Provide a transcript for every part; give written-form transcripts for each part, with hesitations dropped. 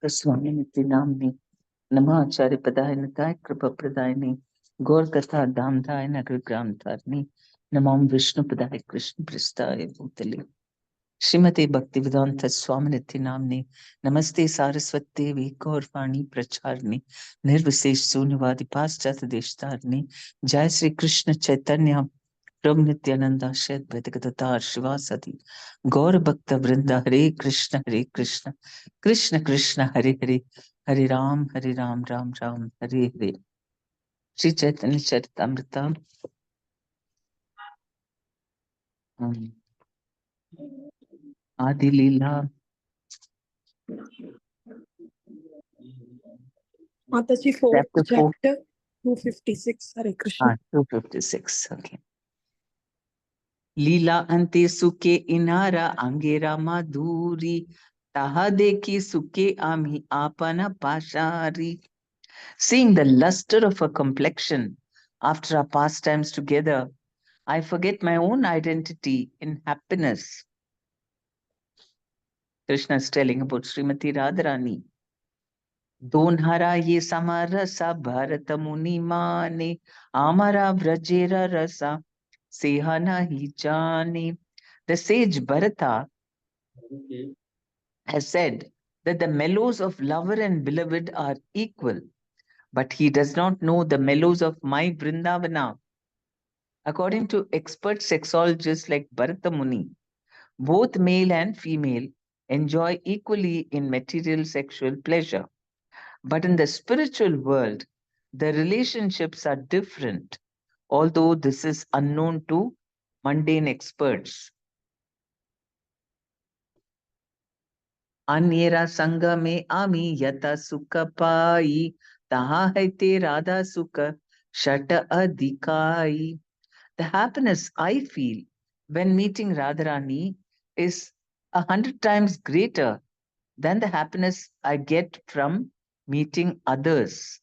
Swami Namni Nama Charipada Natai Kripa Pradayani Gaur Katha Damdha Nagram Dharni Namam Vishnu Padai Krishna Pristaya Bhutali Srimati Bhaktivedanta Swami Namni Namaste Saraswati Devi Gaurvani Pracharni Nirvisesh Sunyavadi Paschat Deshtarni Jai Sri Krishna Chaitanya Prabhu Nityananda Shred Vedagadatar Shivasati Gaur Bhakta Vrinda Hare Krishna Krishna Krishna Hare Hare Hare Ram Ram Ram Hare Hare Sri Chaitanya Charitamrita Adi Leela Mataji, Chapter 4 256. Hare Krishna. 256. Okay. लीला अंते सुके इनारा अंगेरा माधुरी ताहा देखी सुके आमी आपना पाशारी. Seeing the luster of her complexion after our pastimes together, I forget my own identity in happiness. Krishna is telling about Srimati Radharani. Donhara ye samarasa bharata muni mane amara vrajera rasa sehana hi jane. The sage Bharata has said that the mellows of lover and beloved are equal, but he does not know the mellows of my Vrindavana. According to expert sexologists like Bharata Muni, both male and female enjoy equally in material sexual pleasure. But in the spiritual world, the relationships are different, although this is unknown to mundane experts. Anyera sanga me ami yata sukha pai, taha hai te radha sukha shata adhikai. The happiness I feel when meeting Radharani is 100 times greater than the happiness I get from meeting others.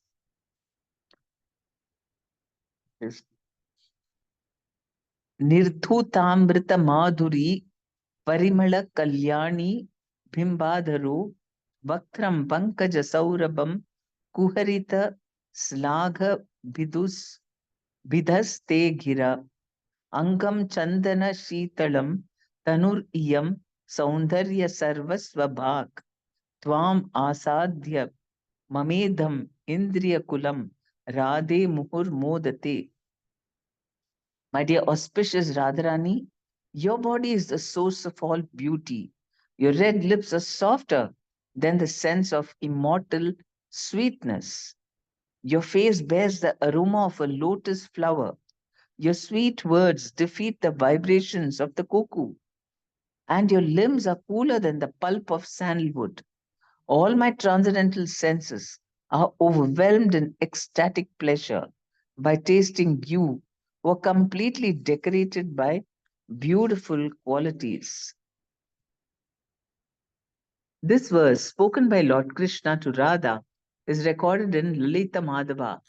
Nirthutamrita madhuri parimala kalyani bimbadharu vaktram pankaja saurabam kuharita slagha bidhaste gira angam chandana shitalam tanur iyam saundarya sarvasvabhak tvam asadhya mamedham indriya kulam radhe muhur modate. My dear auspicious Radharani, your body is the source of all beauty. Your red lips are softer than the sense of immortal sweetness. Your face bears the aroma of a lotus flower. Your sweet words defeat the vibrations of the cuckoo, and your limbs are cooler than the pulp of sandalwood. All my transcendental senses are overwhelmed in ecstatic pleasure by tasting you, who are completely decorated by beautiful qualities. This verse, spoken by Lord Krishna to Radha, is recorded in Lalita Madhava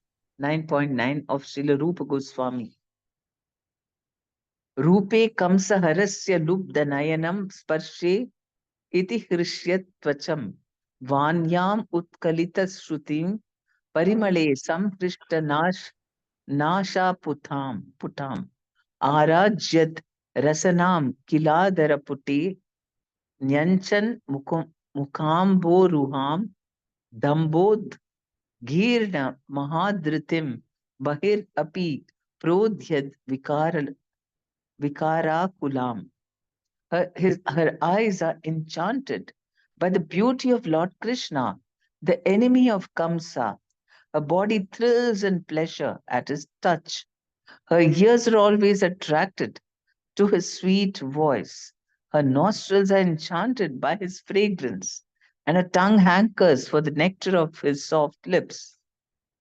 9.9 of Srila Rupa Goswami. Rupe kamsa harasya lubdanayanam sparshe iti hrishyat tvacham vanyam utkalita shrutim parimale samhrishta nasha putam arajyat rasanam kiladara puti nyanchan mukamboruham dambodh girna mahadritim bahir api prodhyad vikarakulam. Her eyes are enchanted by the beauty of Lord Krishna, the enemy of Kamsa. Her body thrills in pleasure at his touch. Her ears are always attracted to his sweet voice. Her nostrils are enchanted by his fragrance, and her tongue hankers for the nectar of his soft lips.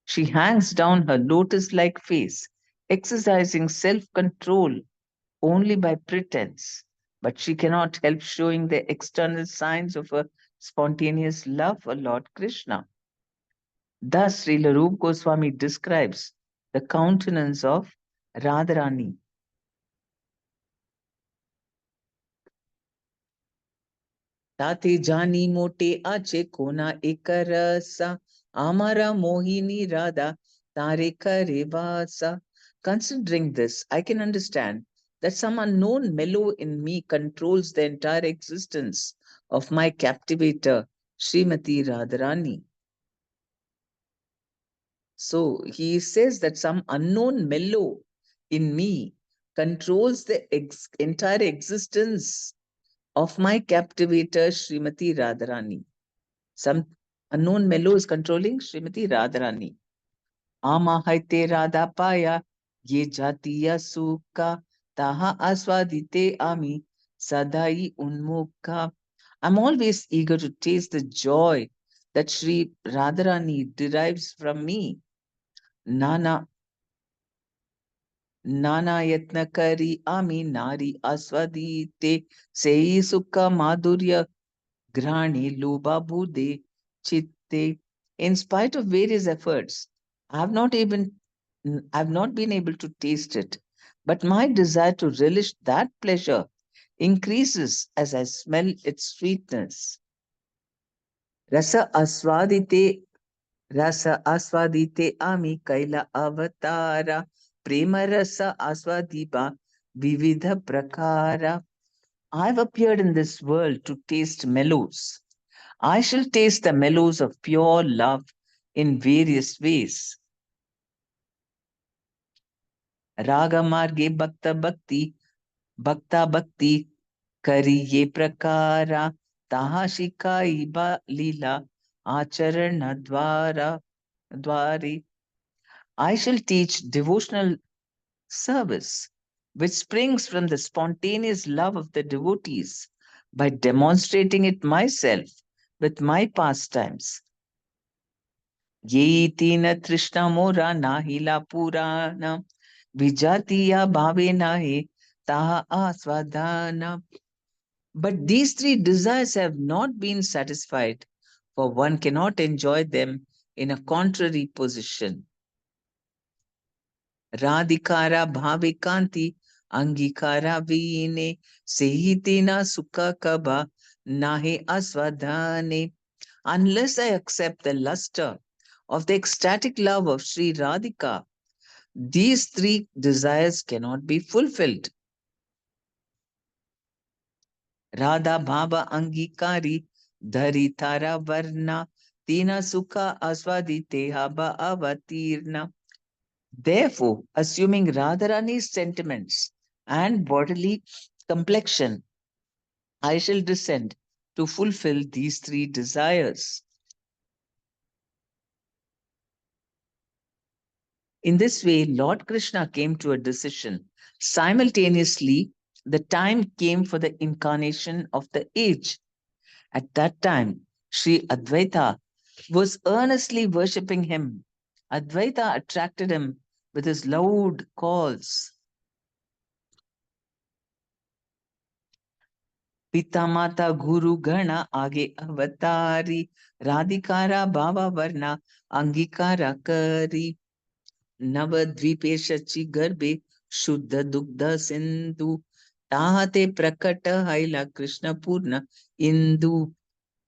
She hangs down her lotus like face, exercising self control only by pretense, but she cannot help showing the external signs of a spontaneous love for Lord Krishna. Thus, Srila Rupa Goswami describes the countenance of Radharani. ताते जानी मोटे आचे कोना ekarasa amara mohini radha tare kare vasa. Considering this, I can understand that some unknown mellow in me controls the entire existence of my captivator, Srimati Radharani. So he says that some unknown mellow in me controls the entire existence of my captivator, Srimati Radharani. Some unknown mellow is controlling Srimati Radharani. Ama haite Radha paya, ye jatiya sukha, taha aswadite ami, sadai unmukha. I'm always eager to taste the joy that Sri Radharani derives from me. Nana Nana yatna kari ami nari aswadite sei sukha madhurya grani loba bude chitte. In spite of various efforts, I have not been able to taste it, but my desire to relish that pleasure increases as I smell its sweetness. Rasa aswadite Rasa aswadite ami kaila avatara prema rasa aswadiba vividha prakara. I've appeared in this world to taste mellows. I shall taste the mellows of pure love in various ways. Raga marge bhakta bhakti kari ye prakara taha shikai ba lila acharana dwari. I shall teach devotional service, which springs from the spontaneous love of the devotees, by demonstrating it myself with my pastimes. Ye tina trishna mora nahila purana vijatiya bhave nahe taha aswadhana. But these three desires have not been satisfied, for one cannot enjoy them in a contrary position. Radhikara bhavikanti angikara vine sehitina sukha kaba nahe aswadhane. Unless I accept the luster of the ecstatic love of Sri Radhika, these three desires cannot be fulfilled. Radha bhava angikari dhari tara varna tina sukha aswadite haba avatirna. Therefore, assuming Radharani's sentiments and bodily complexion, I shall descend to fulfill these three desires. In this way, Lord Krishna came to a decision. Simultaneously, the time came for the incarnation of the age. At that time, Sri Advaita was earnestly worshipping him. Advaita attracted him with his loud calls. Pita Mata Guru Gana Age Avatari Radhikara Bhava Varna Angikara Kari Navadvipe Shachi Garbe Shuddha Dugdha Sindhu Tahate Prakata Haila Krishna Purna Indu.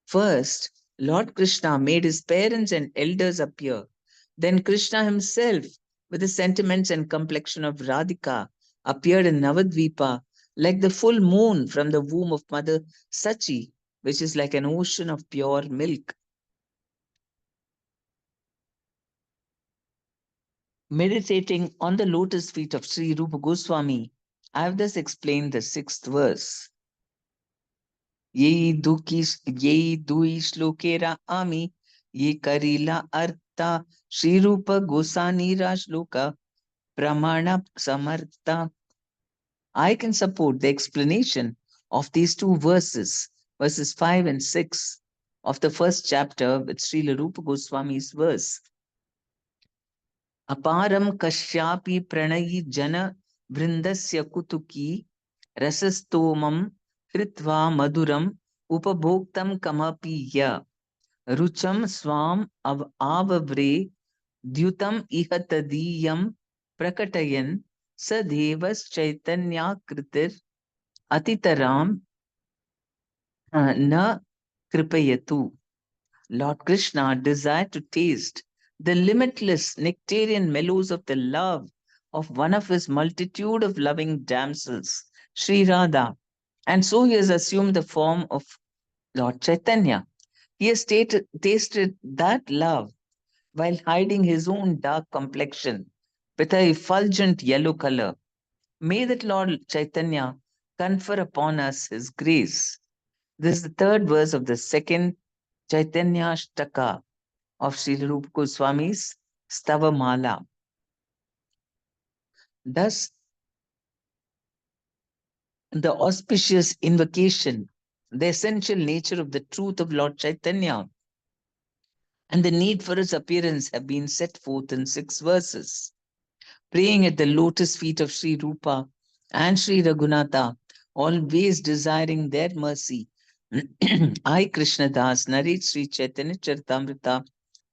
First, Lord Krishna made his parents and elders appear. Then Krishna himself, with the sentiments and complexion of Radhika, appeared in Navadvipa like the full moon from the womb of Mother Sachi, which is like an ocean of pure milk. Meditating on the lotus feet of Sri Rupa Goswami, I have thus explained the sixth verse. Ye dui shlokera ami, ye karila artha, Sri Rupa Gosani Rashloka, Pramana Samartha. I can support the explanation of these two verses, verses 5 and 6 of the first chapter with Srila Rupa Goswami's verse. Aparam kashyapi pranayi jana vrindasya kutuki rasastomam hritva maduram upabhoktam kamapi ya rucham swam avavre dyutam ihatadiyam prakatayan sadevas chaitanya kritir atitaram न Kripayatu. Lord Krishna desired to taste the limitless nectarian mellows of the love of one of his multitude of loving damsels, Sri Radha. And so he has assumed the form of Lord Chaitanya. He has tasted that love while hiding his own dark complexion with a effulgent yellow color. May that Lord Chaitanya confer upon us his grace. This is the third verse of the second Chaitanya Shtaka of Sri Rupa Goswami's Stavamala. Thus, the auspicious invocation, the essential nature of the truth of Lord Chaitanya, and the need for his appearance have been set forth in 6 verses. Praying at the lotus feet of Sri Rupa and Sri Raghunatha, always desiring their mercy, I, Krishnadas, narrate Sri Chaitanya Charitamrita,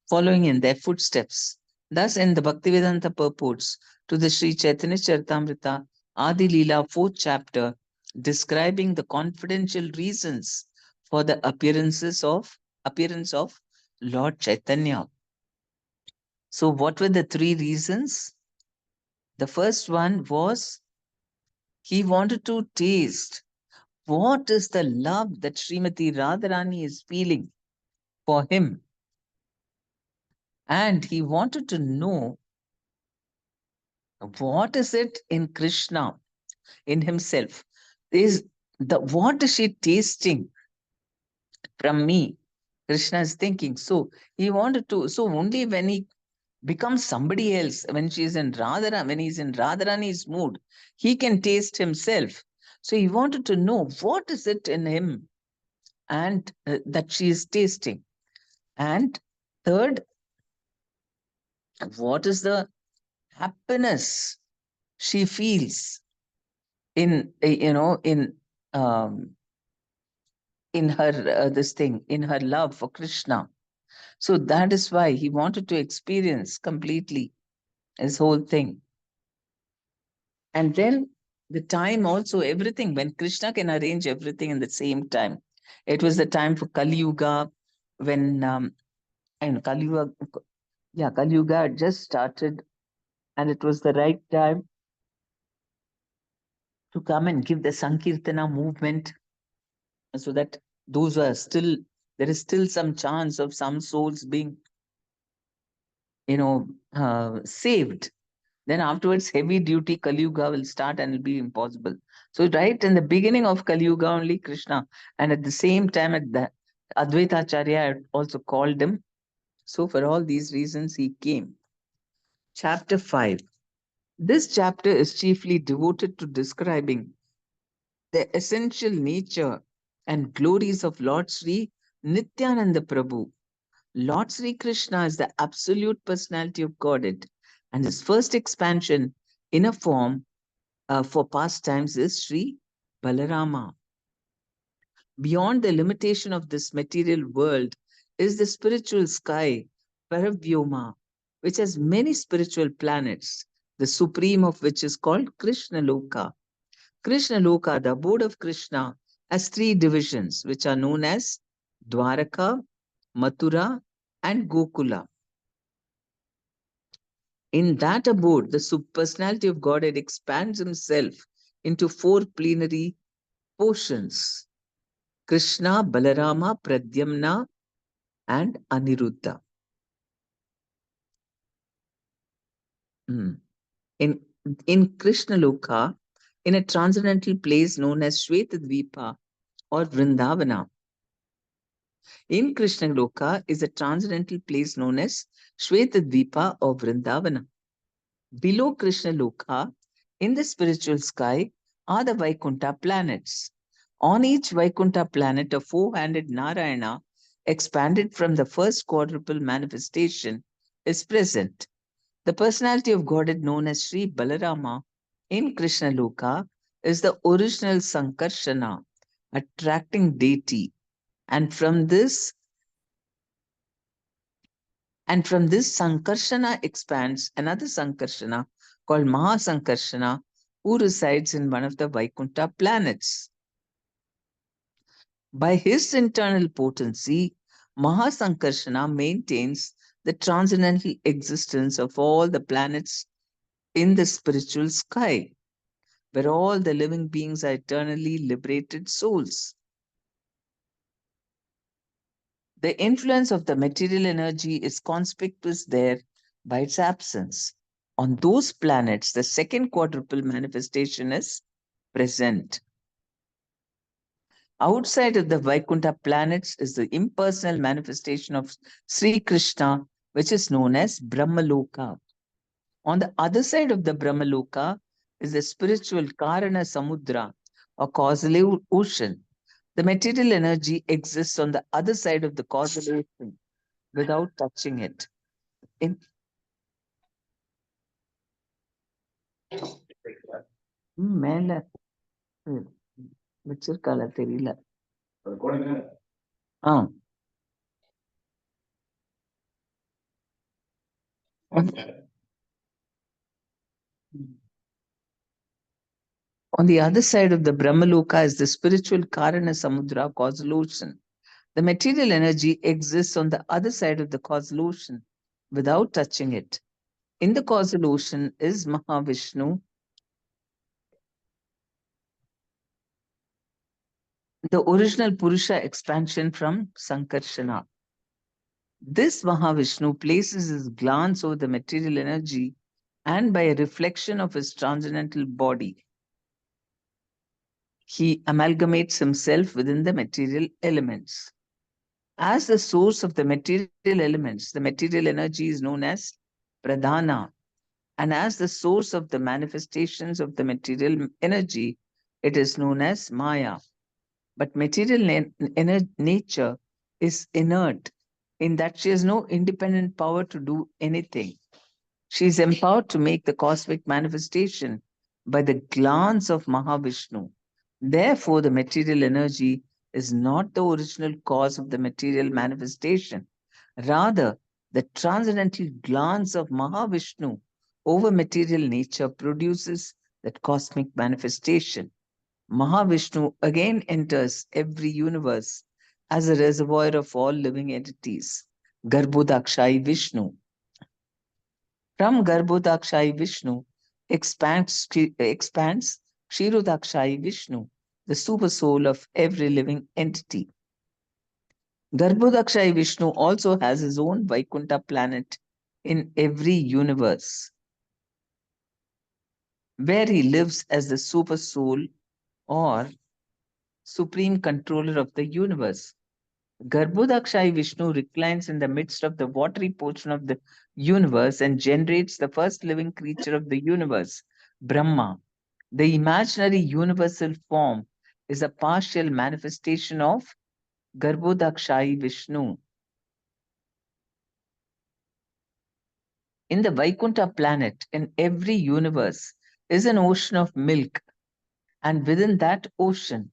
following in their footsteps. Thus, in the Bhaktivedanta purports to the Sri Chaitanya Charitamrita, Adi Leela, 4th chapter, describing the confidential reasons for the appearance of Lord Chaitanya. So, what were the 3 reasons? The first one was he wanted to taste what is the love that Srimati Radharani is feeling for him. And he wanted to know what is it in Krishna, in himself. What is she tasting from me? Krishna is thinking. So he wanted to, so only when he becomes somebody else, when he's in Radharani's mood, he can taste himself. So he wanted to know what is it in him and that she is tasting. And third, what is the happiness she feels in um, in her in her love for Krishna. So that is why he wanted to experience completely his whole thing. And then the time also, everything, when Krishna can arrange everything in the same time. It was the time for Kali Yuga, when and Kali Yuga, Kali Yuga had just started, and it was the right time to come and give the Sankirtana movement, so that those are still, there is still some chance of some souls being, saved. Then afterwards, heavy duty Kali Yuga will start and it'll be impossible. So right in the beginning of Kali Yuga, only Krishna, and at the same time, at the Advaita Acharya had also called him. So for all these reasons, he came. Chapter 5. This chapter is chiefly devoted to describing the essential nature and glories of Lord Sri Nityananda Prabhu. Lord Sri Krishna is the absolute personality of Godhead, and his first expansion in a form for pastimes is Sri Balarama. Beyond the limitation of this material world is the spiritual sky, Paravyoma, which has many spiritual planets, the supreme of which is called Krishna Loka. Krishna Loka, the abode of Krishna, has 3 divisions, which are known as Dwaraka, Mathura, and Gokula. In that abode, the personality of Godhead expands himself into 4 plenary portions: Krishna, Balarama, Pradyamna, and Aniruddha. In, in Krishna Loka, in a transcendental place known as Shvetadvipa or Vrindavana. In Krishna Loka is a transcendental place known as Shvetadvipa or Vrindavana. Below Krishna Loka, in the spiritual sky, are the Vaikuntha planets. On each Vaikuntha planet, a 4-handed Narayana, expanded from the first quadruple manifestation, is present. The personality of Godhead known as Sri Balarama in Krishna Loka is the original Sankarshana, attracting deity. And from this Sankarshana expands another Sankarshana called Mahasankarshana, who resides in one of the Vaikuntha planets. By his internal potency, Mahasankarshana maintains the transcendental existence of all the planets in the spiritual sky, where all the living beings are eternally liberated souls. The influence of the material energy is conspicuous there by its absence. On those planets, the second quadruple manifestation is present. Outside of the Vaikuntha planets is the impersonal manifestation of Sri Krishna, which is known as Brahmaloka. On the other side of the Brahmaloka is the spiritual Karana Samudra, or causal ocean. The material energy exists on the other side of the causal ocean without touching it. In மேல வச்சிருக்கால தெரியல. ஆ. On the other side of the Brahmaloka is the spiritual Karana Samudra, causal ocean. The material energy exists on the other side of the causal ocean without touching it. In the causal ocean is Mahavishnu, the original Purusha expansion from Sankarshana. This Mahavishnu places his glance over the material energy and by a reflection of his transcendental body, he amalgamates himself within the material elements. As the source of the material elements, the material energy is known as Pradhana. And as the source of the manifestations of the material energy, it is known as Maya. But material nature is inert in that she has no independent power to do anything. She is empowered to make the cosmic manifestation by the glance of Mahavishnu. Therefore, the material energy is not the original cause of the material manifestation. Rather, the transcendental glance of Mahavishnu over material nature produces that cosmic manifestation. Mahavishnu again enters every universe as a reservoir of all living entities. Garbhodakshai Vishnu. From Garbhodakshai Vishnu expands Kshirodakshai Vishnu, the super soul of every living entity. Garbhodakshai Vishnu also has his own Vaikuntha planet in every universe, where he lives as the super soul or supreme controller of the universe. Garbhodakshai Vishnu reclines in the midst of the watery portion of the universe and generates the first living creature of the universe, Brahma. The imaginary universal form is a partial manifestation of Garbhodakshai Vishnu. In the Vaikuntha planet, in every universe, is an ocean of milk, and within that ocean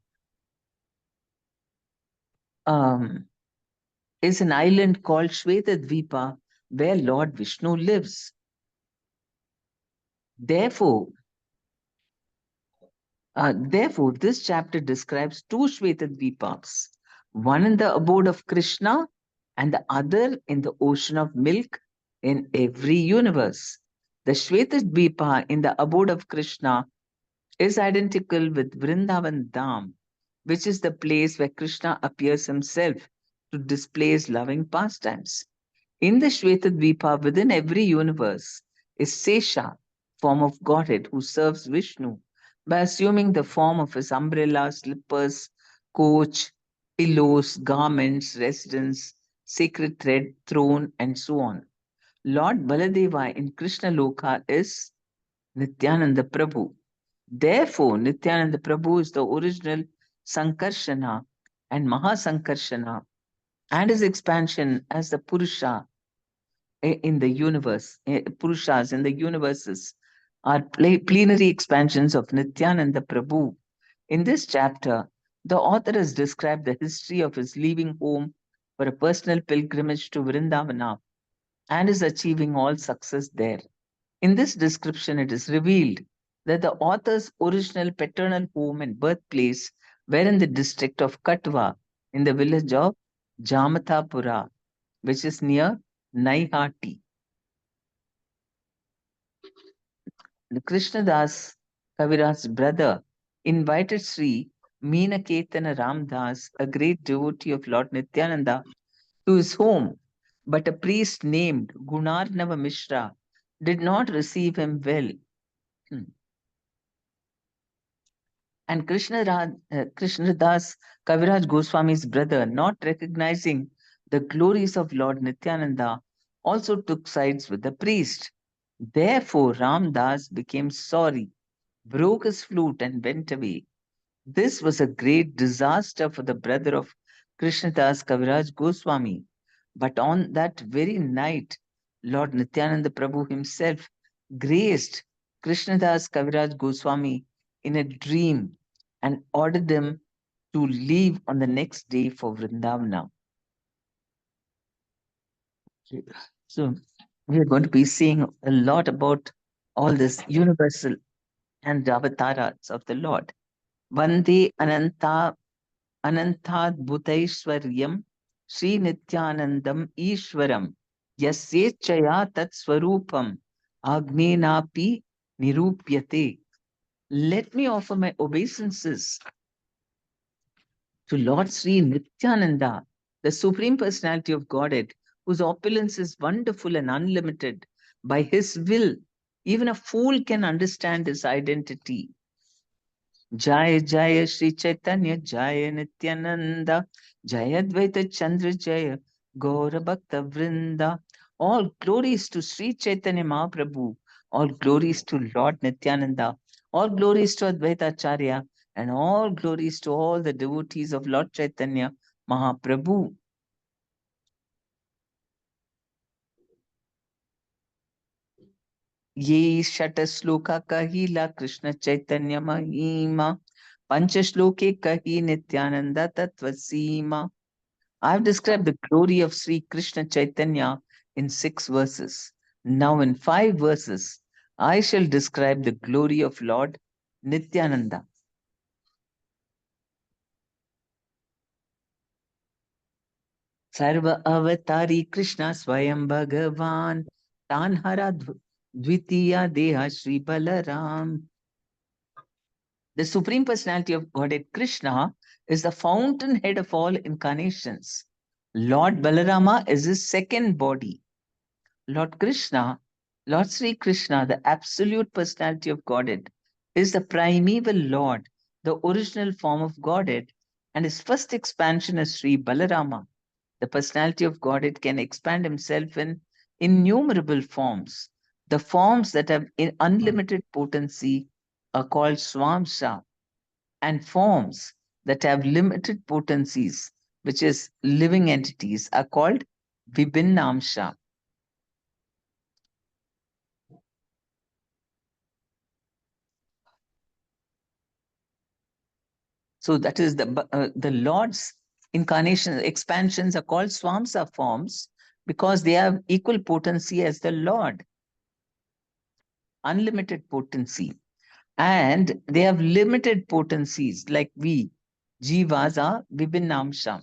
is an island called Shvetadvipa, where Lord Vishnu lives. Therefore, this chapter describes two Shvetadvipas, one in the abode of Krishna and the other in the ocean of milk in every universe. The Shvetadvipa in the abode of Krishna is identical with Vrindavan Dham, which is the place where Krishna appears himself to display his loving pastimes. In the Shvetadvipa, within every universe, is Sesha, form of Godhead, who serves Vishnu by assuming the form of his umbrella, slippers, coach, pillows, garments, residence, sacred thread, throne, and so on. Lord Baladeva in Krishna Loka is Nityananda Prabhu. Therefore, Nityananda Prabhu is the original Sankarshana and Mahasankarshana, and his expansion as the Purusha in the universe, Purushas in the universes, are plenary expansions of Nityananda Prabhu. In this chapter, the author has described the history of his leaving home for a personal pilgrimage to Vrindavana and is achieving all success there. In this description, it is revealed that the author's original paternal home and birthplace were in the district of Katwa, in the village of Jamathapura, which is near Naihati. The Krishnadas, Kaviraj's brother, invited Sri Meenaketana Ramdas, a great devotee of Lord Nityananda, to his home, but a priest named Gunarnava Mishra did not receive him well. Hmm. And Krishnadas, Kaviraj Goswami's brother, not recognizing the glories of Lord Nityananda, also took sides with the priest. Therefore, Ramdas became sorry, broke his flute, and went away. This was a great disaster for the brother of Krishnadas Kaviraj Goswami. But on that very night, Lord Nityananda Prabhu himself graced Krishnadas Kaviraj Goswami in a dream and ordered him to leave on the next day for Vrindavana. So we are going to be seeing a lot about all this universal and the avatars of the Lord. Vande Anantadbhutaishwaryam Sri Nityanandam Ishwaram Yasyechaya Tat Swarupam Agnenapi Nirupyate. Let me offer my obeisances to Lord Sri Nityananda, the Supreme Personality of Godhead, whose opulence is wonderful and unlimited. By his will, even a fool can understand his identity. Jaya Jaya Sri Chaitanya Jaya Nityananda Jaya Dvaita Chandra Jaya Gaura Bhakta Vrinda. All glories to Sri Chaitanya Mahaprabhu. All glories to Lord Nityananda. All glories to Advaita Acharya. And all glories to all the devotees of Lord Chaitanya Mahaprabhu. Ye Shata Sloka Kahila Krishna Chaitanya Mahima Panchashloke Kahi Nityananda Tattvasima. I've described the glory of Sri Krishna Chaitanya in 6 verses. Now, in 5 verses, I shall describe the glory of Lord Nityananda. Sarva Avatari Krishna Swayam Bhagavan Tanhara Dvitiya Deha Sri Balaram. The Supreme Personality of Godhead Krishna is the fountainhead of all incarnations. Lord Balarama is his second body. Lord Krishna, Lord Sri Krishna, the absolute personality of Godhead, is the primeval Lord, the original form of Godhead, and his first expansion is Sri Balarama. The personality of Godhead can expand himself in innumerable forms. The forms that have unlimited potency are called Swamsa, and forms that have limited potencies, which is living entities, are called Vibhinnamsha. So that is the Lord's incarnation, expansions are called Swamsa forms because they have equal potency as the Lord, unlimited potency. And they have limited potencies like we. Jivas are Vibhinnamsha.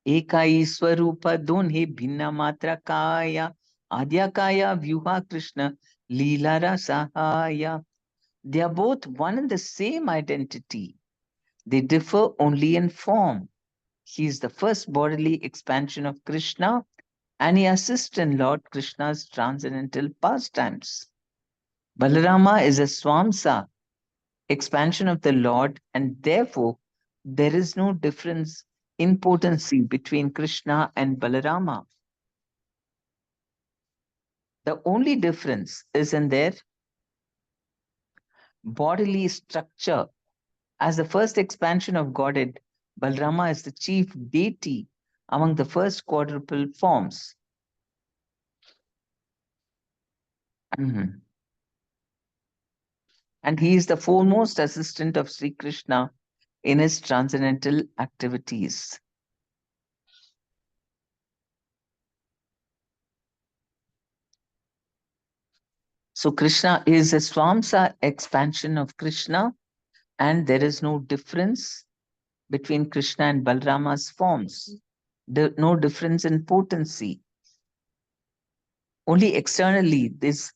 Ekai Swarupa Donhe Bhinna Matra Kaya Adya Kaya Vyuha Krishna Leela Sahaya. They are both one and the same identity. They differ only in form. He is the first bodily expansion of Krishna, and he assists in Lord Krishna's transcendental pastimes. Balarama is a Swamsa, expansion of the Lord, and therefore there is no difference in potency between Krishna and Balarama. The only difference is in their bodily structure. As the first expansion of Godhead, Balarama is the chief deity among the first quadruple forms. Mhm. And he is the foremost assistant of Sri Krishna in his transcendental activities. So Krishna is a Swamsa expansion of Krishna, and there is no difference between Krishna and Balrama's forms. No difference in potency. Only externally, this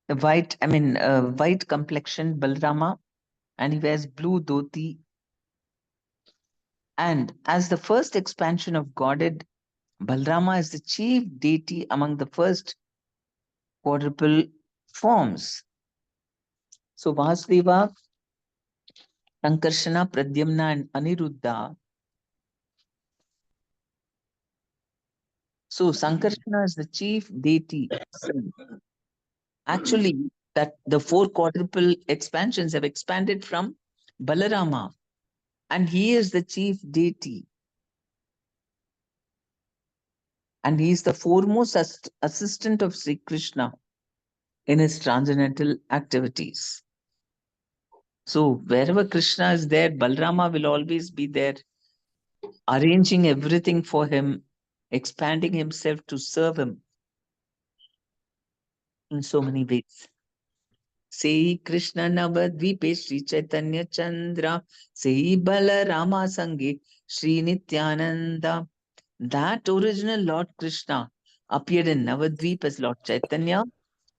white complexion Balrama, and he wears blue dhoti. And as the first expansion of Godhead, Balrama is the chief deity among the first quadruple forms. So Vasudeva, Sankarshana, Pradyumna, and Aniruddha. So Sankarshana is the chief deity. Actually, that the four quadruple expansions have expanded from Balarama, and he is the chief deity. And he is the foremost assistant of Sri Krishna in his transcendental activities. So wherever Krishna is there, Balarama will always be there, arranging everything for him, expanding himself to serve him in so many ways. Sei Krishna Navadvipe Sri Chaitanya Chandra, Sei Balarama Sange Sri Nityananda. That original Lord Krishna appeared in Navadvip as Lord Chaitanya,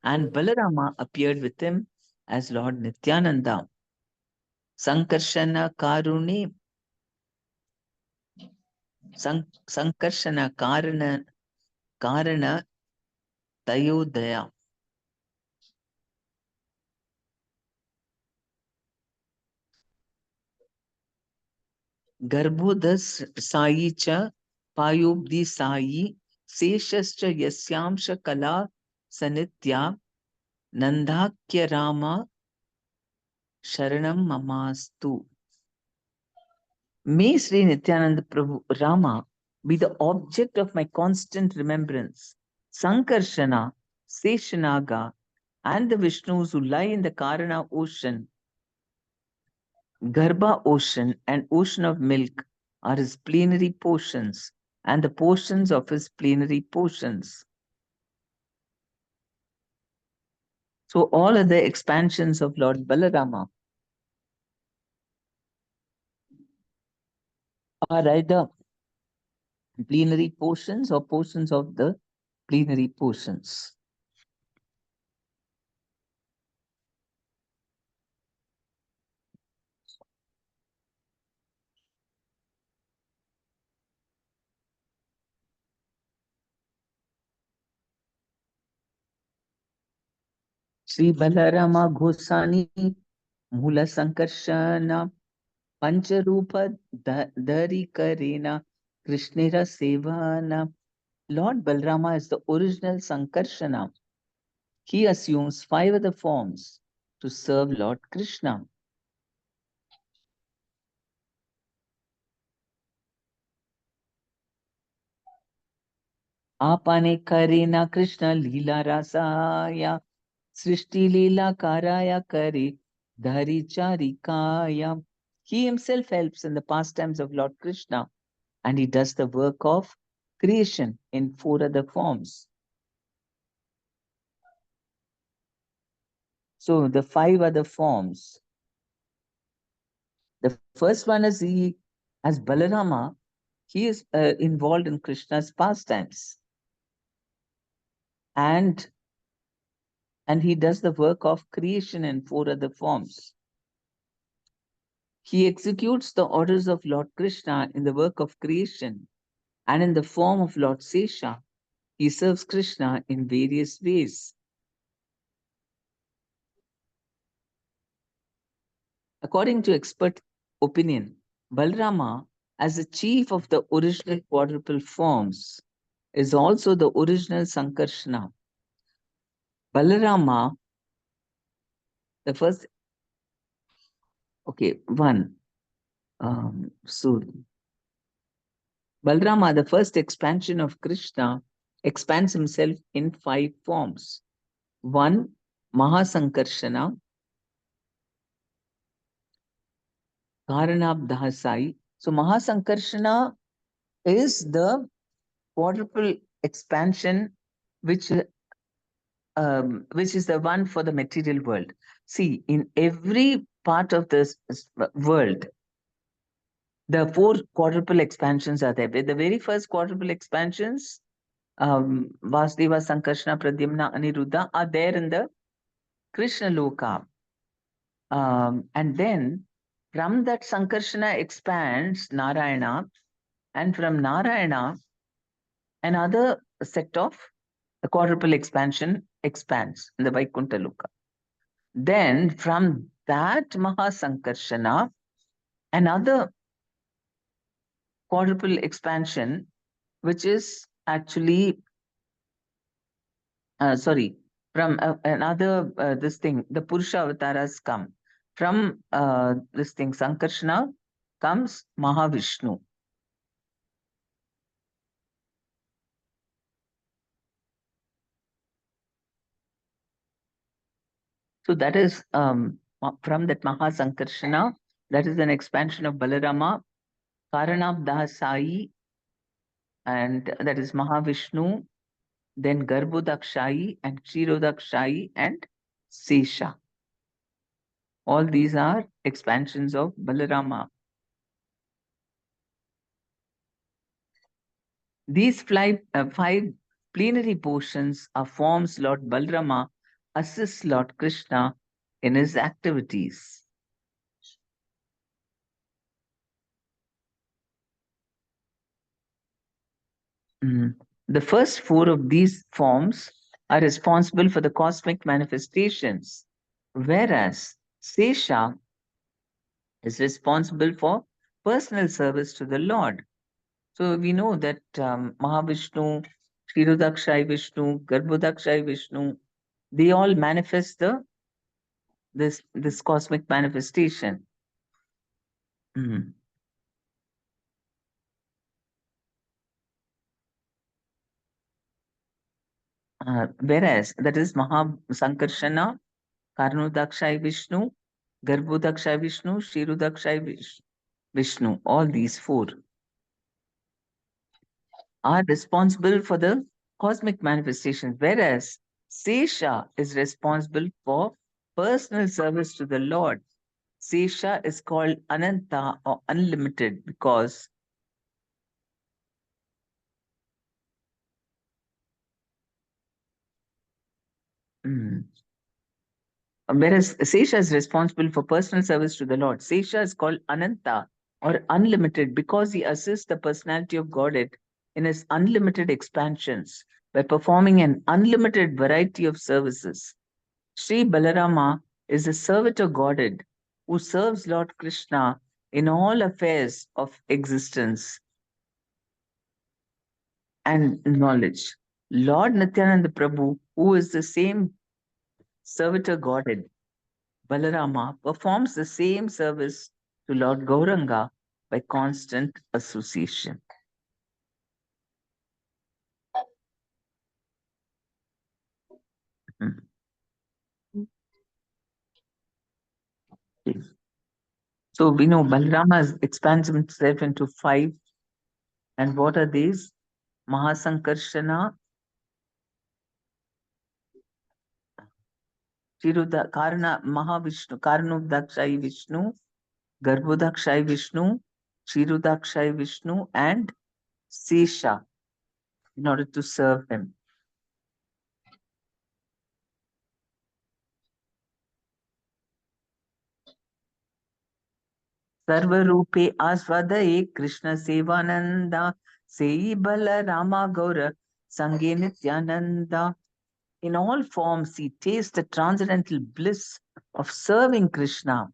and Balarama appeared with him as Lord Nityananda. Sankarshana Karune, Sankarshana Karana Tayodaya. Garbhodas Sai cha Payobdi Sai Seshascha Yasyamsha Kala Sanitya Nandakya Rama Sharanam Mamastu. May Sri Nityananda Prabhu Rama be the object of my constant remembrance. Sankarshana, Seshanaga, and the Vishnus who lie in the Karana ocean, Garbha ocean, and ocean of milk are his plenary portions, and the portions of his plenary portions. So all other expansions of Lord Balarama are either plenary portions or portions of the plenary portions. Sri Balarama Gosani Mula Sankarshana Pancharupa Dari Karena Krishnera Sevana. Lord Balrama is the original Sankarshana. He assumes 5 other forms to serve Lord Krishna. Apane Karena Krishna Leela Rasaya Srishti Leela Karaya Kare Dhari Charikaya. He himself helps in the pastimes of Lord Krishna, and he does the work of creation in 4 other forms. So the 5 other forms. The first one is he, as Balarama, he is involved in Krishna's pastimes. And he does the work of creation in 4 other forms. He executes the orders of Lord Krishna in the work of creation, and in the form of Lord Sesha, he serves Krishna in various ways. According to expert opinion, Balrama, as the chief of the original quadruple forms, is also the original Sankarshana. Balarama, the first, so Balarama, the first expansion of Krishna, expands himself in 5 forms. 1, Mahasankarshana, Karanabdhasai. So Mahasankarshana is the quadruple expansion which which is the one for the material world. See, in every part of this world, the four quadruple expansions are there. The very first quadruple expansions, Vasudeva, Sankarshana, Pradyumna, Aniruddha, are there in the Krishna Loka. And then from that Sankarshana expands Narayana, and from Narayana, another set of the quadruple expansion expands in the Vaikuntha Loka. Then from that Mahasankarshana, another quadruple expansion, which is actually, from another, this thing, the Purusha avatars come. From this thing, Sankarshana, comes Mahavishnu. So that is from that Mahasankarshana, that is an expansion of Balarama, Karanabdah Sai, and that is Mahavishnu, then Garbhodakshai and Kshirodakshai and Sesha. All these are expansions of Balarama. These five plenary portions are forms Lord Balarama assists Lord Krishna in his activities. The first four of these forms are responsible for the cosmic manifestations, whereas Sesha is responsible for personal service to the Lord. So we know that Mahavishnu, Kshirodakshai Vishnu, Garbhodakshai Vishnu, they all manifest this cosmic manifestation. Whereas that is Mahasankarshana, Karnodakshai Vishnu, Garbhodakshai Vishnu, Kshirodakshai Vishnu, all these four are responsible for the cosmic manifestations, whereas Sesha is responsible for personal service to the Lord. Sesha is called Ananta or unlimited because whereas Sesha is responsible for personal service to the Lord. Sesha is called Ananta or unlimited because he assists the personality of Godhead in his unlimited expansions by performing an unlimited variety of services. Sri Balarama is a servitor Godhead who serves Lord Krishna in all affairs of existence and knowledge. Lord Nityananda Prabhu, who is the same servitor Godhead, Balarama, performs the same service to Lord Gauranga by constant association. So we know Balarama expands himself into five. And what are these? Mahasankarshana, Karna Mahavishnu, Karnodakshai Vishnu, Garbhodakshai Vishnu, Kshirodakshai Vishnu, and Sesha in order to serve him. Sarvarupe Asvadaye Krishna Sevananda Sei Balarama Gaura Sange Nityananda. In all forms, he tastes the transcendental bliss of serving Krishna.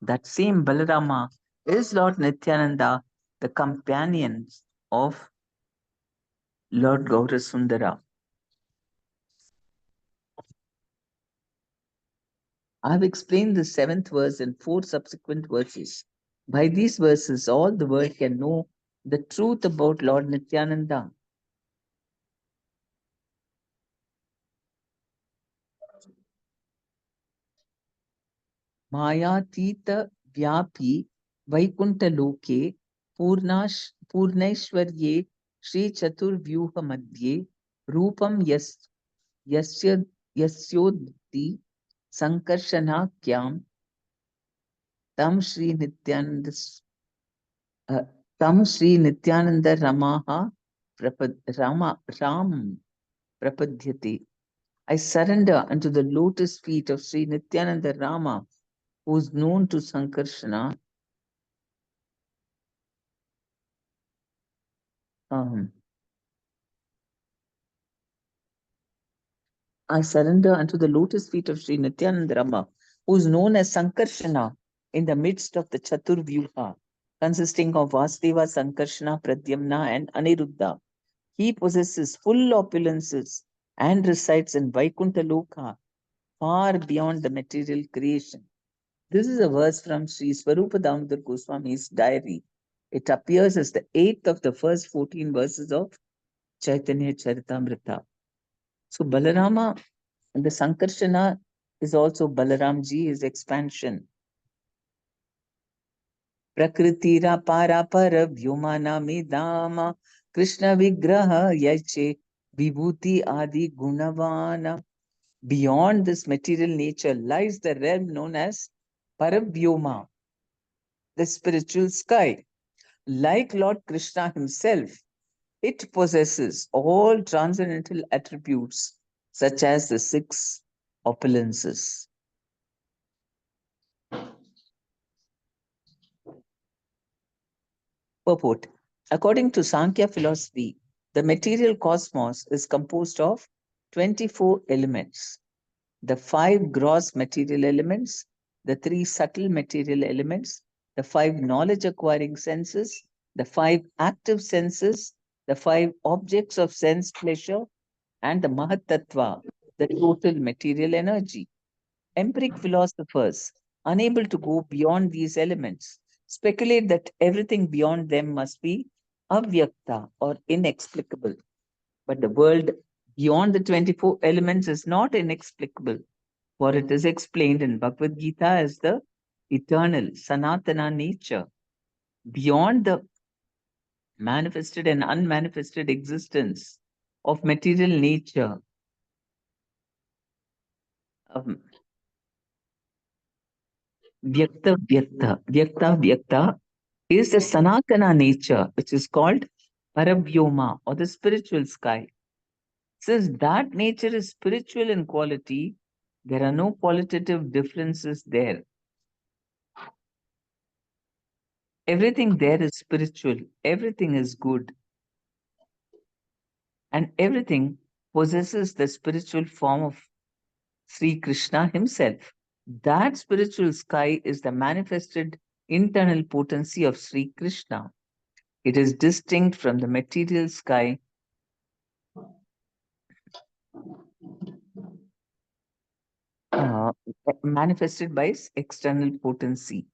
That same Balarama is Lord Nityananda, the companion of Lord Gaurasundara. I have explained the seventh verse and four subsequent verses. By these verses, all the world can know the truth about Lord Nityananda. Mayatita Vyapi Vaikunta Loke Purnaishwarye Sri Chaturvyuha Madhye Rupam Yasya Yasyodti Sankarshana Kyam Tam Shri Nityananda Tam Shri Nityananda Ramaha Ram Prapadyati. I surrender unto the lotus feet of Sri Nityananda Rama, who is known to Sankarshana. I surrender unto the lotus feet of Sri Nityananda Rama, who is known as Sankarshana in the midst of the Chaturvyuha, consisting of Vasudeva, Sankarshana, Pradyamna, and Aniruddha. He possesses full opulences and resides in Vaikuntha Loka, far beyond the material creation. This is a verse from Sri Swarupa Damodar Goswami's diary. It appears as the 8th of the first 14 verses of Chaitanya Charitamrita. So Balarama and the Sankarshana is also Balaramji, his expansion. Prakritira para para vyomana medama Krishna vigraha yache vibhuti adi gunavana. Beyond this material nature lies the realm known as Paravyoma, the spiritual sky. Like Lord Krishna himself, it possesses all transcendental attributes such as the 6 opulences. Purport. According to Sankhya philosophy, the material cosmos is composed of 24 elements. The 5 gross material elements, the 3 subtle material elements, the 5 knowledge acquiring senses, the 5 active senses, the 5 objects of sense pleasure, and the Mahatattva, the total material energy. Empiric philosophers, unable to go beyond these elements, speculate that everything beyond them must be avyakta or inexplicable. But the world beyond the 24 elements is not inexplicable, for it is explained in Bhagavad Gita as the eternal Sanatana nature. Beyond the manifested and unmanifested existence of material nature, um, Vyakta is the Sanatana nature, which is called Paravyoma or the spiritual sky. Since that nature is spiritual in quality, there are no qualitative differences there. Everything there is spiritual, everything is good, and everything possesses the spiritual form of Sri Krishna himself. That spiritual sky is the manifested internal potency of Sri Krishna. It is distinct from the material sky uh, manifested by its external potency.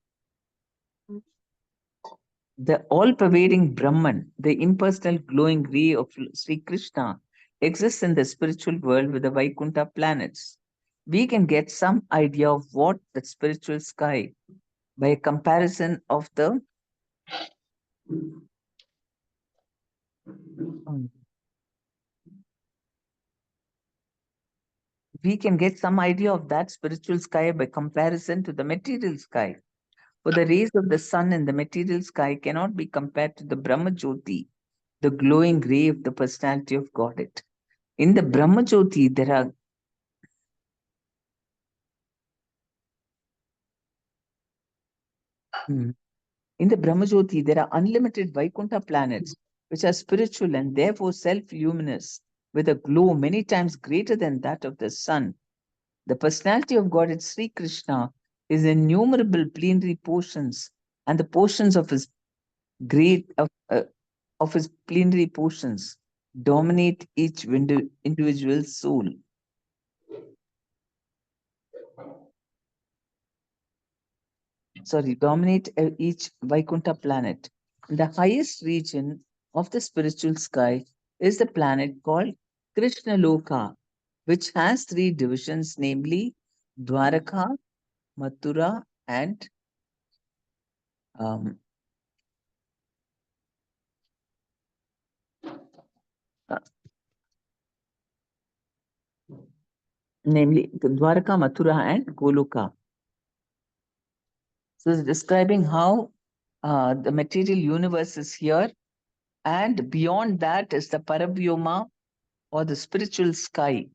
The all-pervading Brahman, the impersonal glowing ray of Sri Krishna, exists in the spiritual world with the Vaikuntha planets. We can get some idea of what the spiritual sky by a comparison of the we can get some idea of that spiritual sky by comparison to the material sky. For the rays of the sun in the material sky cannot be compared to the Brahma Jyoti, the glowing ray of the personality of Godhead. In the Brahma Jyoti, there are in the Brahma Jyoti, there are unlimited Vaikuntha planets, which are spiritual and therefore self-luminous, with a glow many times greater than that of the sun. The personality of Godhead Sri Krishna is innumerable plenary portions, and the portions of his great of his plenary portions dominate each individual soul. Dominate each Vaikuntha planet. The highest region of the spiritual sky is the planet called Krishna Loka, which has 3 divisions, namely Dwaraka, Mathura, and um, uh, namely Dwarka, Mathura, and Goloka. So it's describing how the material universe is here, and beyond that is the Paravyoma, or the spiritual sky,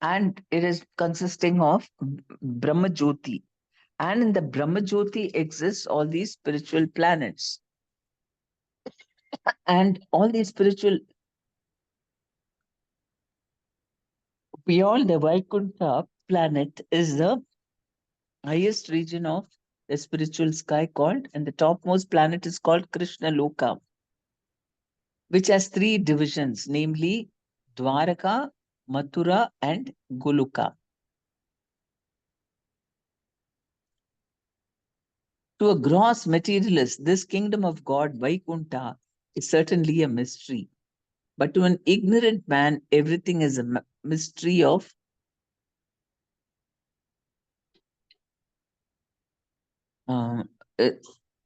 and it is consisting of Brahma Jyoti. And in the Brahma Jyoti exists all these spiritual planets. And all these spiritual, beyond the Vaikuntha planet is the highest region of the spiritual sky called, and the topmost planet is called Krishna Loka, which has three divisions, namely Dwaraka, Mathura, and Goloka. To a gross materialist, this kingdom of God, Vaikuntha, is certainly a mystery. But to an ignorant man, everything is a mystery of uh, uh,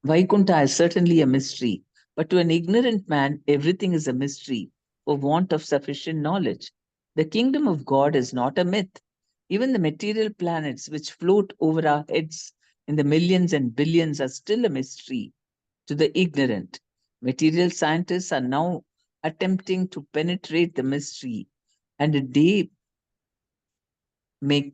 Vaikuntha is certainly a mystery. But to an ignorant man, everything is a mystery for want of sufficient knowledge. The kingdom of God is not a myth. Even the material planets which float over our heads in the millions and billions are still a mystery to the ignorant. Material scientists are now attempting to penetrate the mystery, and a day may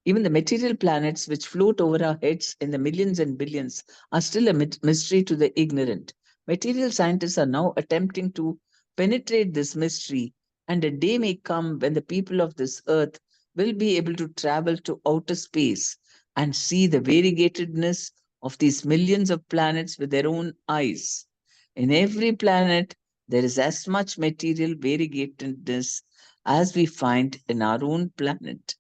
even the material planets which float over our heads in the millions and billions are still a mystery to the ignorant. Material scientists are now attempting to penetrate this mystery, and a day may come when the people of this earth will be able to travel to outer space and see the variegatedness of these millions of planets with their own eyes. In every planet, there is as much material variegatedness as we find in our own planet.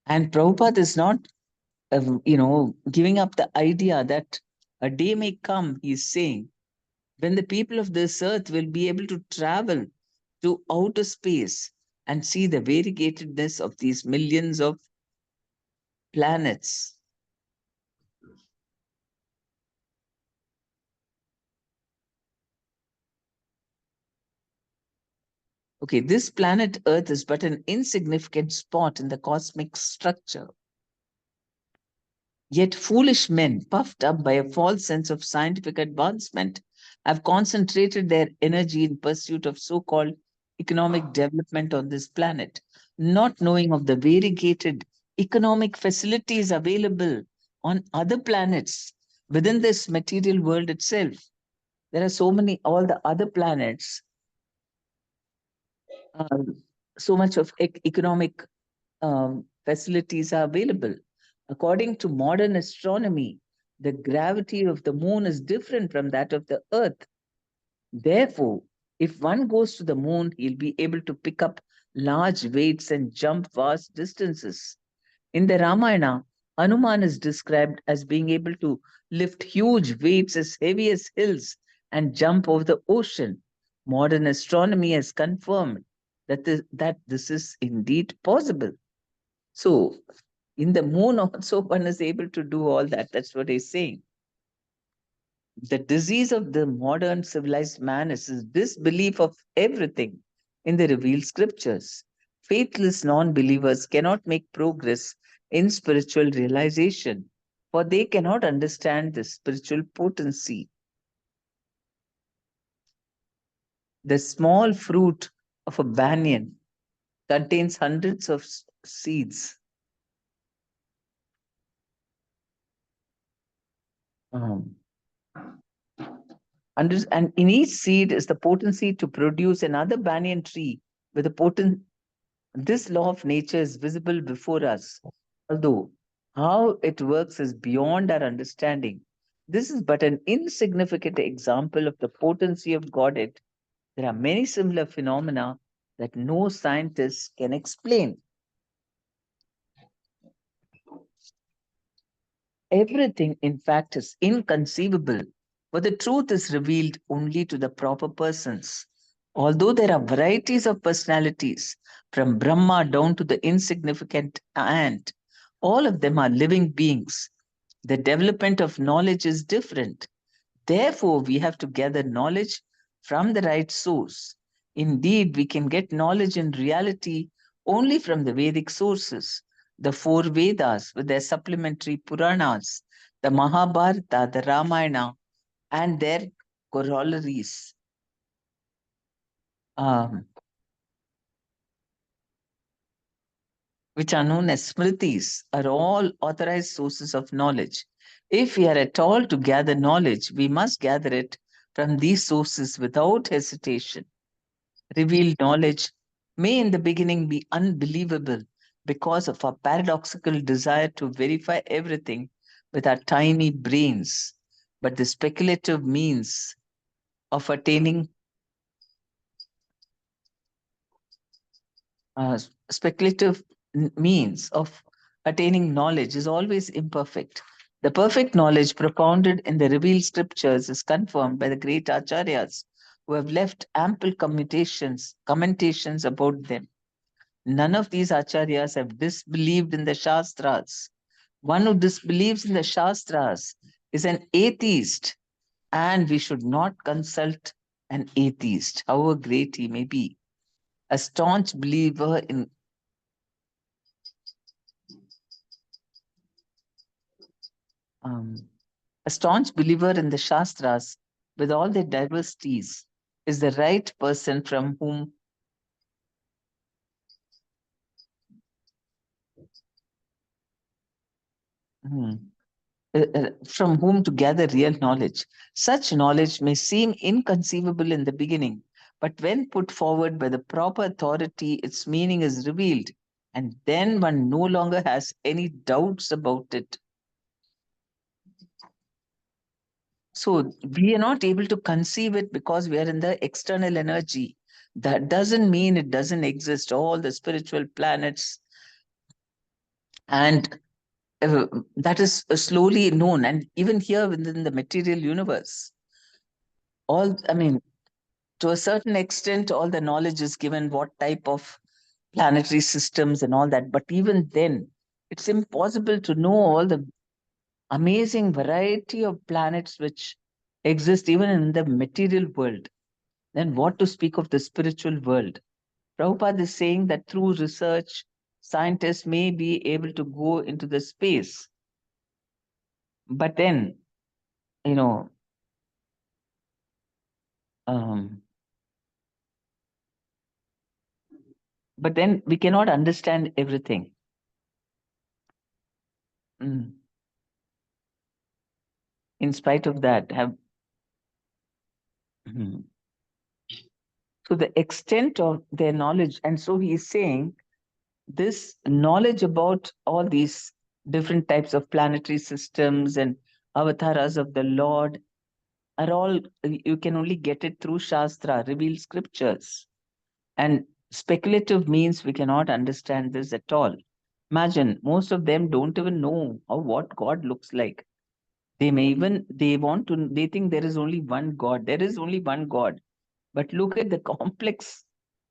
And Prabhupada is not, giving up the idea that a day may come, he's saying, when the people of this earth will be able to travel to outer space and see the variegatedness of these millions of planets. Okay, this planet Earth is but an insignificant spot in the cosmic structure. Yet foolish men, puffed up by a false sense of scientific advancement, have concentrated their energy in pursuit of so-called economic development on this planet, not knowing of the variegated economic facilities available on other planets within this material world itself. There are so many, all the other planets, so much of economic facilities are available. According to modern astronomy, the gravity of the moon is different from that of the earth. Therefore, if one goes to the moon, he'll be able to pick up large weights and jump vast distances. In the Ramayana, Hanuman is described as being able to lift huge weights as heavy as hills and jump over the ocean. Modern astronomy has confirmed that this is indeed possible. So, in the moon also, one is able to do all that. That's what he's saying. The disease of the modern civilized man is his disbelief of everything in the revealed scriptures. Faithless non believers cannot make progress in spiritual realization, for they cannot understand the spiritual potency. The small fruit of a banyan contains hundreds of seeds. Um, and in each seed is the potency to produce another banyan tree with a potent. This law of nature is visible before us, although how it works is beyond our understanding. This is but an insignificant example of the potency of Godhead. There are many similar phenomena that no scientist can explain. Everything, in fact, is inconceivable, for the truth is revealed only to the proper persons. Although there are varieties of personalities, from Brahma down to the insignificant ant, all of them are living beings. The development of knowledge is different. Therefore, we have to gather knowledge from the right source. Indeed, we can get knowledge in reality only from the Vedic sources, the four Vedas with their supplementary Puranas, the Mahabharata, the Ramayana, and their corollaries. Which are known as smritis, are all authorized sources of knowledge. If we are at all to gather knowledge, we must gather it from these sources without hesitation. Revealed knowledge may in the beginning be unbelievable because of our paradoxical desire to verify everything with our tiny brains. But the speculative means of attaining speculative means of attaining knowledge is always imperfect. The perfect knowledge propounded in the revealed scriptures is confirmed by the great acharyas who have left ample commentations about them. None of these acharyas have disbelieved in the Shastras. One who disbelieves in the Shastras is an atheist, and we should not consult an atheist, however great he may be. A staunch believer in a staunch believer in the Shastras, with all their diversities, is the right person hmm, from whom to gather real knowledge. Such knowledge may seem inconceivable in the beginning, but when put forward by the proper authority, its meaning is revealed, and then one no longer has any doubts about it. So we are not able to conceive it because we are in the external energy. That doesn't mean it doesn't exist. All the spiritual planets and that is slowly known. And even here within the material universe, I mean, to a certain extent, all the knowledge is given what type of planetary systems and all that. But even then, it's impossible to know all the amazing variety of planets which exist even in the material world. Then what to speak of the spiritual world? Prabhupada is saying that through research, scientists may be able to go into the space. But then, you know, um, but then we cannot understand everything. Mm. In spite of that, Mhm. So the extent of their knowledge, and so he is saying this knowledge about all these different types of planetary systems and avatars of the Lord are all, you can only get it through Shastra, revealed scriptures. And speculative means we cannot understand this at all. Imagine, most of them don't even know what God looks like. They think there is only one God. There is only one God. But look at the complex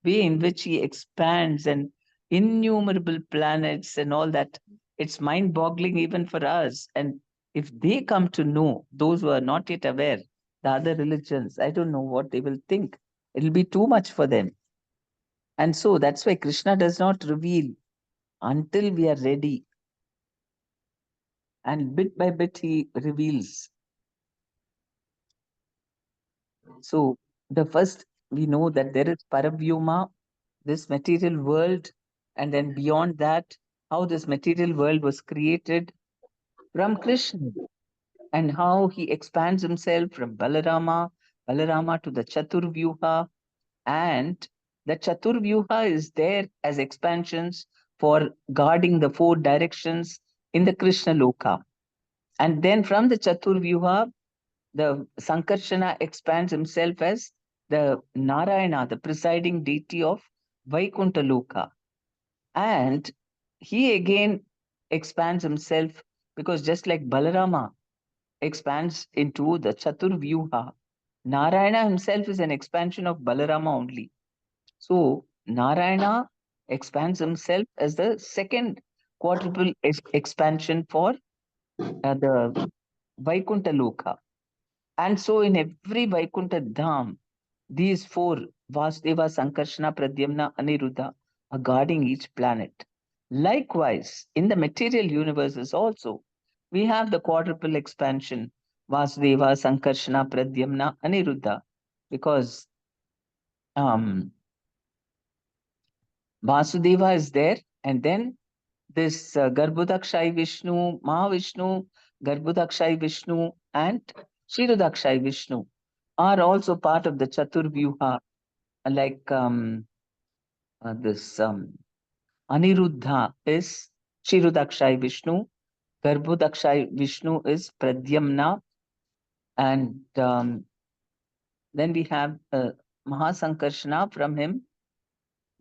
way in which he expands and innumerable planets and all that. It's mind boggling even for us. And if they come to know, those who are not yet aware, the other religions, I don't know what they will think. It'll be too much for them. And so that's why Krishna does not reveal until we are ready. And bit by bit, he reveals. So the first, we know that there is Paravyoma, this material world, and then beyond that, how this material world was created from Krishna and how he expands himself from Balarama to the Chaturvyuha, and the Chaturvyuha is there as expansions for guarding the four directions in the Krishna Loka. And then from the Chaturvyuha, the Sankarshana expands himself as the Narayana, the presiding deity of Vaikuntha Loka. And he again expands himself because just like Balarama expands into the Chaturvyuha, Narayana himself is an expansion of Balarama only. So Narayana expands himself as the second quadruple expansion for the Vaikuntha Loka. And so in every Vaikuntha Dham, these four, Vasudeva, Sankarshana, Pradyamna, Aniruddha, are guarding each planet. Likewise, in the material universes also, we have the quadruple expansion, Vasudeva, Sankarshana, Pradyamna, Aniruddha, because Vasudeva is there, and then this Garbhodakshay Vishnu, Mahavishnu, Garbhodakshay Vishnu, and Shirudakshay Vishnu are also part of the Chaturvyuha, like this Aniruddha is Shirudakshay Vishnu, Garbhodakshay Vishnu is Pradyamna, and then we have Mahasankarshana from him,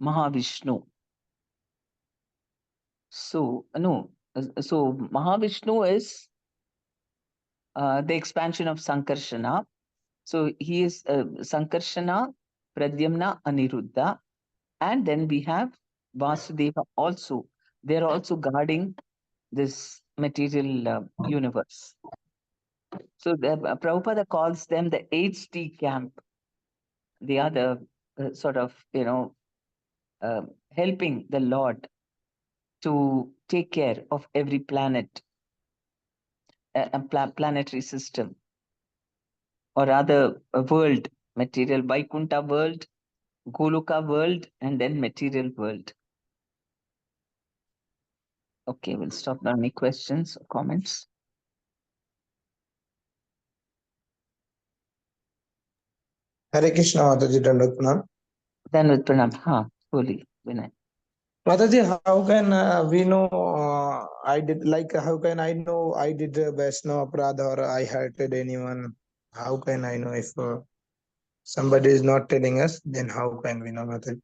Mahavishnu. So, no, so Mahavishnu is the expansion of Sankarshana. So he is Sankarshana, Pradyamna, Aniruddha. And then we have Vasudeva also. They're also guarding this material universe. So Prabhupada calls them the HD camp. They are the sort of, helping the Lord to take care of every planet, planetary system, or rather a world, material, Vaikuntha world, Goloka world, and then material world. Okay, we'll stop now. Any questions or comments? Hare Krishna, Mataji, Dandavat Pranam. Then with Pranam, fully, Vinay. Mataji, how can we know I did, like, how can I know I did Vaishnava Aparadha or I hurted anyone? How can I know if somebody is not telling us, then how can we know, Mataji?